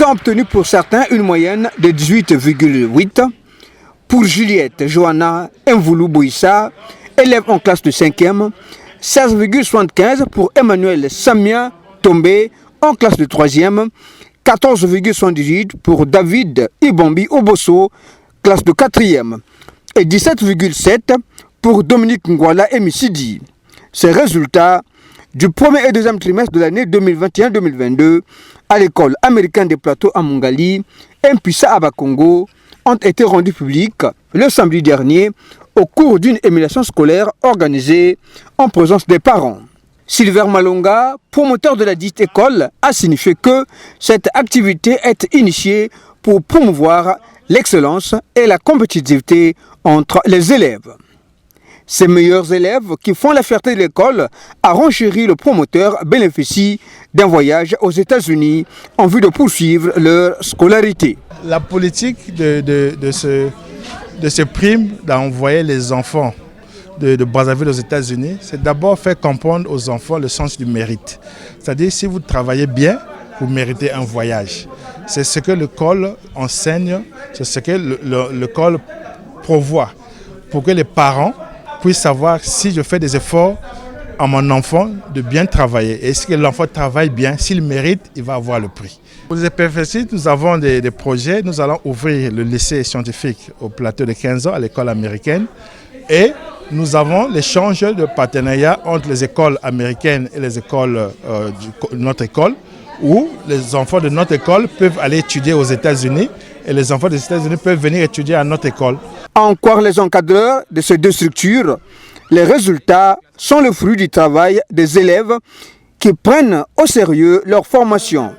Ils ont obtenu pour certains une moyenne de 18,8. Pour Juliette Johanna Mvoulou Boïssa, élève en classe de 5e, 16,75 pour Emmanuel Samia Tombé en classe de 3e, 14,78 pour David Ibombi Obosso, classe de 4e, et 17,7 pour Dominique Ngwala Emisidi. Ces résultats du premier et deuxième trimestre de l'année 2021-2022 à l'école américaine des plateaux à Mongali, Mpissa à Bakongo, ont été rendus publics le samedi dernier au cours d'une émulation scolaire organisée en présence des parents. Silver Malonga, promoteur de la dite école, a signifié que cette activité est initiée pour promouvoir l'excellence et la compétitivité entre les élèves. Ces meilleurs élèves qui font la fierté de l'école, a renchéri le promoteur, bénéficient d'un voyage aux États-Unis en vue de poursuivre leur scolarité. La politique de ce prime d'envoyer les enfants de Brazzaville aux États-Unis, c'est d'abord faire comprendre aux enfants le sens du mérite. C'est-à-dire, si vous travaillez bien, vous méritez un voyage. C'est ce que l'école enseigne, c'est ce que l'école prévoit pour que les parents puissent savoir si je fais des efforts à mon enfant de bien travailler. Et si l'enfant travaille bien, s'il mérite, il va avoir le prix. Pour les EPFSI, nous avons des projets. Nous allons ouvrir le lycée scientifique au plateau de 15 ans à l'école américaine. Et nous avons l'échange de partenariat entre les écoles américaines et les écoles de notre école, où les enfants de notre école peuvent aller étudier aux États-Unis et les enfants des États-Unis peuvent venir étudier à notre école. Encore les encadreurs de ces deux structures, les résultats sont le fruit du travail des élèves qui prennent au sérieux leur formation.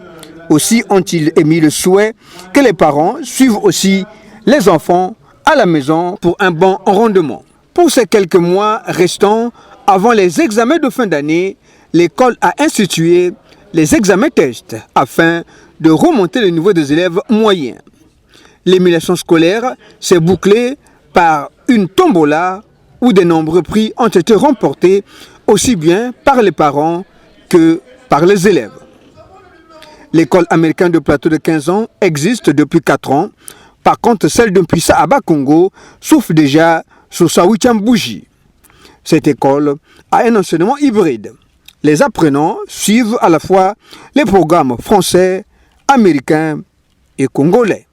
Aussi ont-ils émis le souhait que les parents suivent aussi les enfants à la maison pour un bon rendement. Pour ces quelques mois restants avant les examens de fin d'année, l'école a institué les examens tests afin de remonter le niveau des élèves moyens. L'émulation scolaire s'est bouclée par une tombola où de nombreux prix ont été remportés aussi bien par les parents que par les élèves. L'école américaine de plateau de 15 ans existe depuis 4 ans. Par contre, celle de Mpissa à Bakongo souffle déjà sur sa 8e bougie. Cette école a un enseignement hybride. Les apprenants suivent à la fois les programmes français, américains et congolais.